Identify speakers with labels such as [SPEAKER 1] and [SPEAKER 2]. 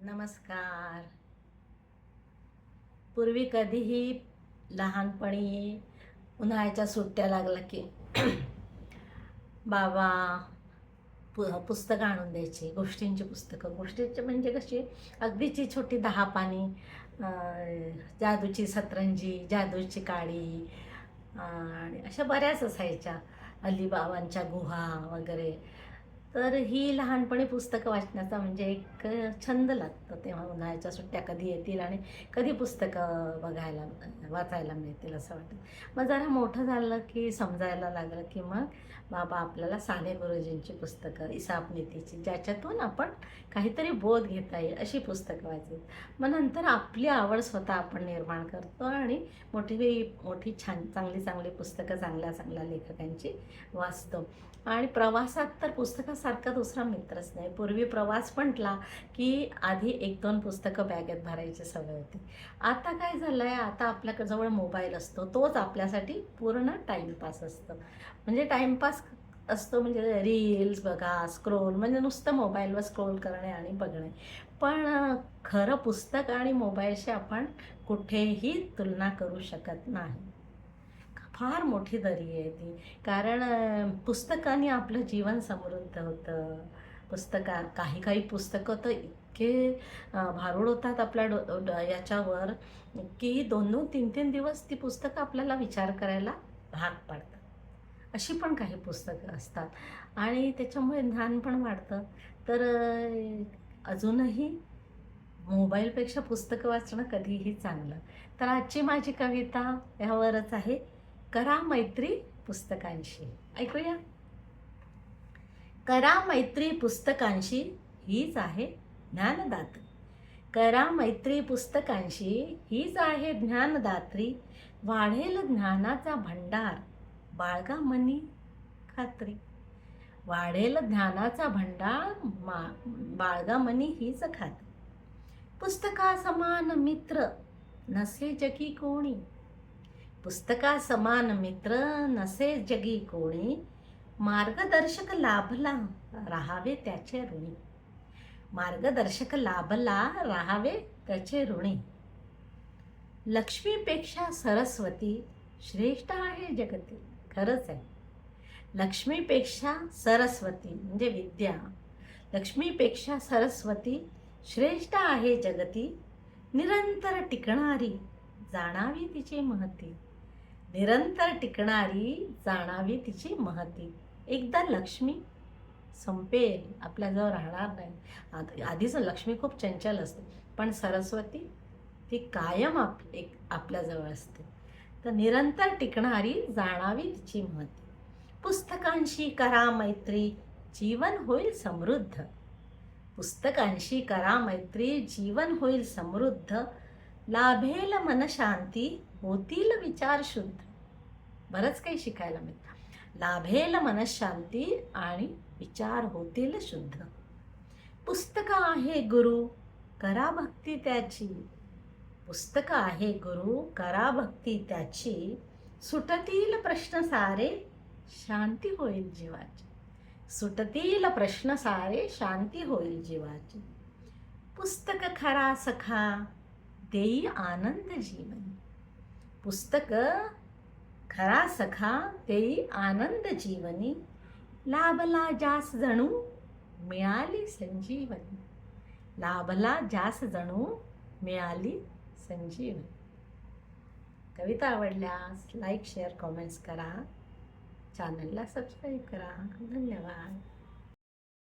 [SPEAKER 1] नमस्कार. पूर्वी कधीही लहानपणी उन्हाळ्याच्या सुट्ट्या लागल्या की बाबा पुस्तकं आणून द्यायची, गोष्टींची पुस्तकं. गोष्टींची म्हणजे कशी अगदीची छोटी 10 पानी, जादूची सतरंजी, जादूची काडी आणि अशा बऱ्याच असायच्या. अलीबाबांच्या गुहा वगैरे. तर ही लहानपणी पुस्तकं वाचण्याचा म्हणजे एक छंद लागतो. तेव्हा उन्हाळ्याच्या सुट्ट्या कधी येतील आणि कधी पुस्तकं वाचायला मिळतील असं वाटतं. मग जरा मोठं झालं की समजायला लागलं की मग बाबा आपल्याला साने गुरुजींची पुस्तकं, इसापनीतीची, ज्याच्यातून आपण काहीतरी बोध घेता येईल अशी पुस्तकं वाचली. मग नंतर आपली आवड स्वतः आपण निर्माण करतो आणि मोठी मोठी छान चांगली चांगली पुस्तकं चांगल्या चांगल्या लेखकांची वाचतो. आणि प्रवासात तर पुस्तकासारखा दुसरा मित्रच नाही. पूर्वी प्रवास म्हटला की आधी 1-2 पुस्तकं बॅगेत भरायची सवय होती. आता काय झालं आहे, आता आपल्याकडे जवळ मोबाईल असतो. तोच आपल्यासाठी पूर्ण टाईमपास असतो. म्हणजे टाईमपास असतो म्हणजे रील्स बघा, स्क्रोल म्हणजे नुसतं मोबाईलवर स्क्रोल करणे आणि बघणे. पण खरं पुस्तक आणि मोबाईलशी आपण कुठेही तुलना करू शकत नाही. फार मोठी दरी आहे ती. कारण पुस्तकाने आपलं जीवन समृद्ध होतं. काही काही पुस्तकं तर इतके भारूड होतात आपल्या याच्यावर की 2-2, 3-3 दिवस ती पुस्तकं आपल्याला विचार करायला भाग पाडतात. अशी पण काही पुस्तकं असतात आणि त्याच्यामुळे ज्ञान पण वाढतं. तर अजूनही मोबाईलपेक्षा पुस्तकं वाचणं कधीही चांगलं. तर आजची माझी कविता यावरच आहे. करा मैत्री पुस्तकांशी. ऐकूया. करा मैत्री पुस्तकांशी, हीच आहे ज्ञानदात्री. करा मैत्री पुस्तकांशी, हीच आहे ज्ञानदात्री. वाढेल ज्ञानाचा भंडार, बाळगा मनी खात्री. वाढेल ज्ञानाचा भंडार, बाळगा मनी हीच खात्री. पुस्तका समान मित्र नसे जगी कोणी. पुस्तका समान मित्र नसे जगी कोणी. मार्गदर्शक लाभला राहावे त्याचे ऋणी. मार्गदर्शक लाभला राहावे त्याचे ऋणी. लक्ष्मीपेक्षा सरस्वती श्रेष्ठ आहे जगती. खरंच आहे. लक्ष्मीपेक्षा सरस्वती म्हणजे विद्या. लक्ष्मीपेक्षा सरस्वती श्रेष्ठ आहे जगती. निरंतर टिकणारी जाणावी तिची महती. निरंतर टिकणारी जाणावी तिची महती. एकदा लक्ष्मी संपेल, आपल्याजवळ राहणार नाही. आधीच लक्ष्मी खूप चंचल असते, पण सरस्वती ती कायम आपल्याजवळ असते. तर निरंतर टिकणारी जाणावी तिची महती. पुस्तकांशी करा मैत्री, जीवन होईल समृद्ध. पुस्तकांशी करा मैत्री, जीवन होईल समृद्ध. लाभेल मनशांती, होतील विचार शुद्ध. बरंच काही शिकायला मिळतं. लाभेल मनशांती आणि विचार होतील शुद्ध. पुस्तक आहे गुरु, करा भक्ती त्याची. पुस्तक आहे गुरु, करा भक्ती त्याची. सुटतील प्रश्न सारे, शांती होईल जीवाची. सुटतील प्रश्न सारे, शांती होईल जीवाची. पुस्तक खरा सखा, देई आनंद जीवनी. पुस्तक खरा सखा, देई आनंद जीवनी. लाभला जास जणू, मिळाली संजीवनी. लाभला जास जणू, मिळाली संजीवनी. कविता आवडल्यास लाईक, शेअर, कॉमेंट्स करा. चॅनलला सबस्क्राईब करा. धन्यवाद.